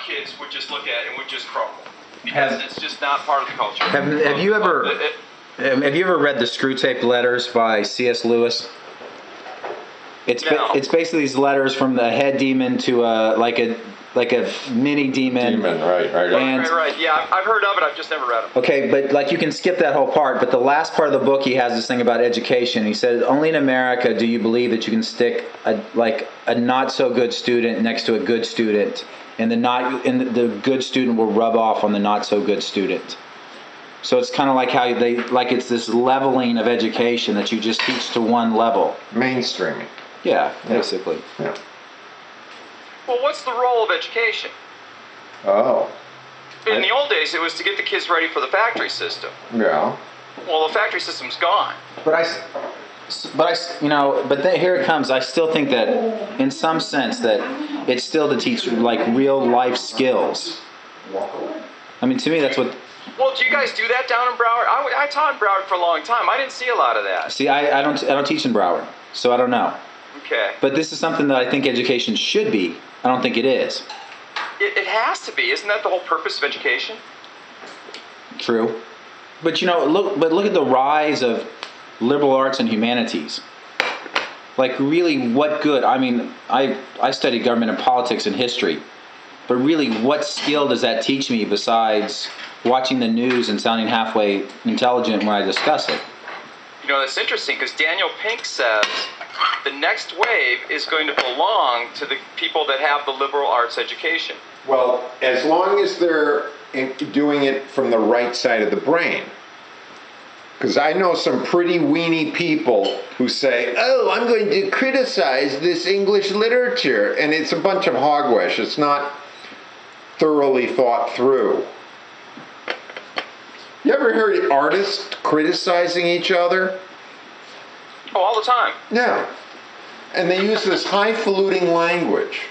kids would just look at it and would just crumble because it's just not part of the culture. Have you ever read the Screw Tape Letters by C.S. Lewis? It's basically these letters from the head demon to like a mini demon. Right. Yeah, I've heard of it. I've just never read it. Okay, but like you can skip that whole part. But the last part of the book, he has this thing about education. He says, only in America do you believe that you can stick a not so good student next to a good student, and the good student will rub off on the not so good student. So it's kind of like how it's this leveling of education that you just teach to one level. Mainstreaming. Yeah, basically. Yeah. Well, what's the role of education? Oh. In the old days, it was to get the kids ready for the factory system. Yeah. Well, the factory system's gone. But here it comes. I still think that, in some sense, that it's still to teach like real life skills. I mean, to me, that's what. Well, do you guys do that down in Broward? I taught in Broward for a long time. I didn't see a lot of that. See, I don't teach in Broward, so I don't know. Okay. But this is something that I think education should be. I don't think it is. It has to be. Isn't that the whole purpose of education? True. But look at the rise of liberal arts and humanities. Like, really, what good? I mean, I studied government and politics and history. But really, what skill does that teach me besides watching the news and sounding halfway intelligent when I discuss it? That's interesting because Daniel Pink says the next wave is going to belong to the people that have the liberal arts education. Well, as long as they're doing it from the right side of the brain. Because I know some pretty weenie people who say, oh, I'm going to criticize this English literature. And it's a bunch of hogwash. It's not thoroughly thought through. You ever heard artists criticizing each other? Oh, all the time. Yeah. And they use this highfalutin language.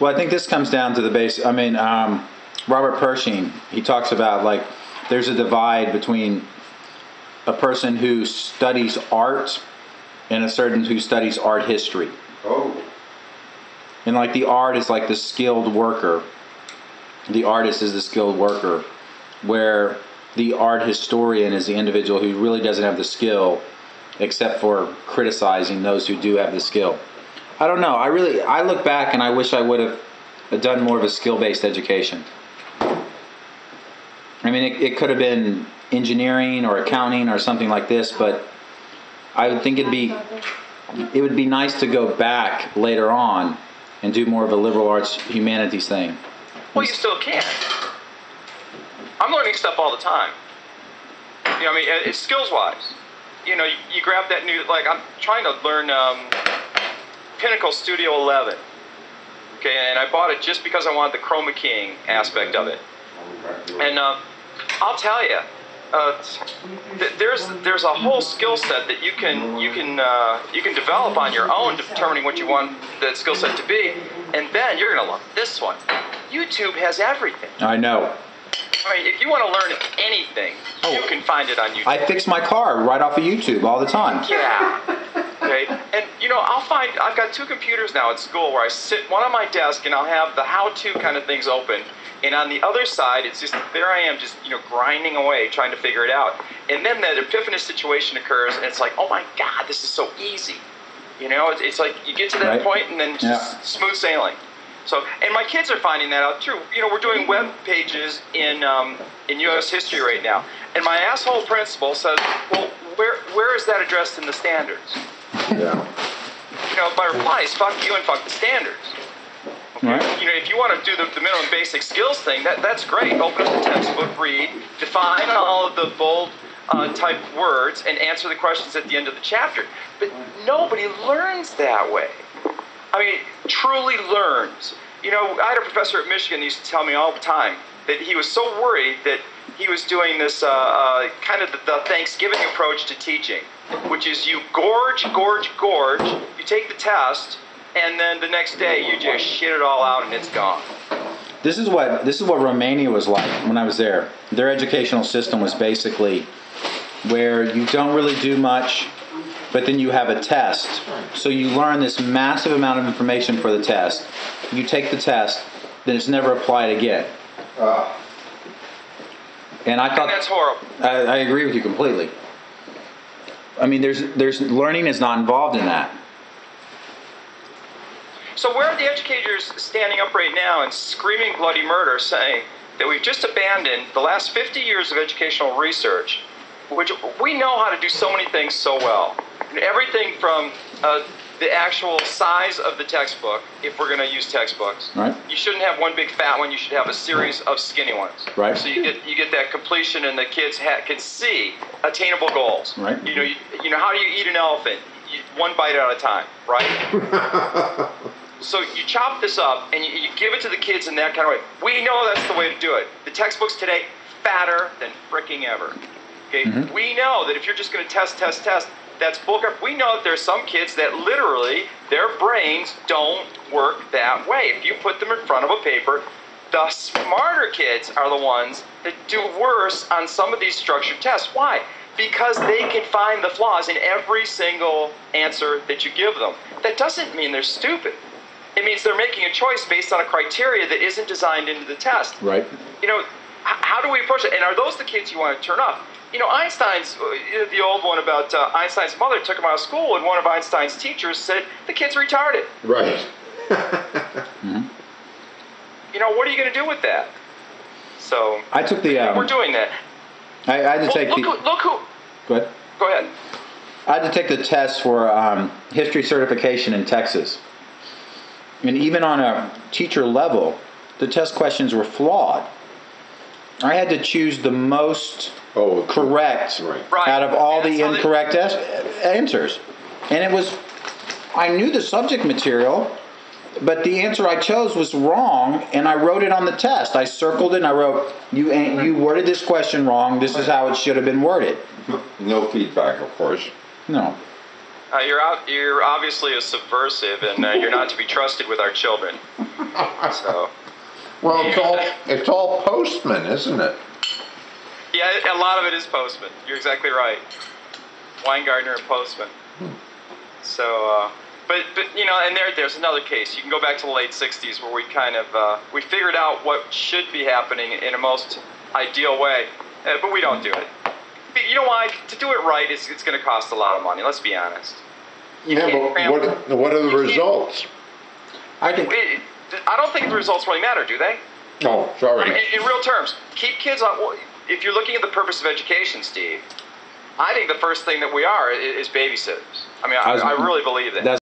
Well, I think this comes down to the base. I mean, Robert Pershing, he talks about, like, there's a divide between a person who studies art and a certain who studies art history. Oh. And, like, the art is like the skilled worker. The artist is the skilled worker, where the art historian is the individual who really doesn't have the skill except for criticizing those who do have the skill. I don't know. I look back and I wish I would have done more of a skill-based education. I mean, it could have been engineering or accounting or something like this, but I would think it would be nice to go back later on and do more of a liberal arts humanities thing. Well, you still can. I'm learning stuff all the time. It's skills-wise. You grab that new, like, I'm trying to learn Pinnacle Studio 11. Okay, and I bought it just because I wanted the chroma keying aspect of it. And I'll tell you, there's a whole skill set that you can develop on your own, determining what you want that skill set to be, and then you're gonna love this one. YouTube has everything. I know. I mean, if you want to learn anything, you can find it on YouTube. I fix my car right off of YouTube all the time. Yeah. Okay. And I've got 2 computers now at school where I sit one on my desk and I'll have the how-to kind of things open, and on the other side, it's just there I am, just grinding away trying to figure it out. And then that epiphanous situation occurs, and it's like, oh my God, this is so easy. It's like you get to that point and then just smooth sailing. So, and my kids are finding that out too. We're doing web pages in U.S. history right now, and my asshole principal says, "Well, where is that addressed in the standards?" Yeah. My reply is, "Fuck you and fuck the standards." Okay? Right. If you want to do the minimum basic skills thing, that's great. Open up the textbook, read, define all of the bold type words, and answer the questions at the end of the chapter. But nobody learns that way. I mean, truly learns. I had a professor at Michigan who used to tell me all the time that he was so worried that he was doing this kind of the Thanksgiving approach to teaching, which is you gorge, you take the test, and then the next day you just shit it all out and it's gone. This is what Romania was like when I was there. Their educational system was basically where you don't really do much, but then you have a test. So you learn this massive amount of information for the test. You take the test, then it's never applied again. And I thought that's horrible. I agree with you completely. I mean, there's learning is not involved in that. So where are the educators standing up right now and screaming bloody murder, saying that we've just abandoned the last 50 years of educational research, which we know how to do so many things so well. Everything from the actual size of the textbook, if we're going to use textbooks. Right. You shouldn't have one big fat one. You should have a series of skinny ones. Right. So you get that completion, and the kids can see attainable goals. Right. You know how do you eat an elephant? One bite at a time, right? So you chop this up and you give it to the kids in that kind of way. We know that's the way to do it. The textbooks today, fatter than fricking ever. Okay. Mm-hmm. We know that if you're just going to test, that's bullcrap. We know that there's some kids that literally their brains don't work that way. If you put them in front of a paper, the smarter kids are the ones that do worse on some of these structured tests. Why? Because they can find the flaws in every single answer that you give them. That doesn't mean they're stupid. It means they're making a choice based on a criteria that isn't designed into the test. Right. How do we approach it? And are those the kids you want to turn off? Einstein's, the old one about Einstein's mother took him out of school, and one of Einstein's teachers said, the kid's retarded. Right. Mm-hmm. What are you going to do with that? So I took the. We're doing that. I had to take look who. Go ahead. Go ahead. I had to take the test for history certification in Texas. And even on a teacher level, the test questions were flawed. I had to choose the most correct out of all the incorrect answers. And I knew the subject material, but the answer I chose was wrong, and I wrote it on the test. I circled it and I wrote, you worded this question wrong, this is how it should have been worded. No feedback, of course. No. You're obviously a subversive, and you're not to be trusted with our children. So. Well, it's all Postman, isn't it? Yeah, a lot of it is Postman. You're exactly right. Weingartner and Postman. So, but and there's another case. You can go back to the late '60s where we kind of we figured out what should be happening in a most ideal way, but we don't do it. You know why? To do it right, it's going to cost a lot of money. Let's be honest. But what are the results? I don't think the results really matter, do they? Oh, sorry. In real terms, keep kids on. Well, if you're looking at the purpose of education, Steve, I think the first thing that we are is babysitters. I mean, I really believe that.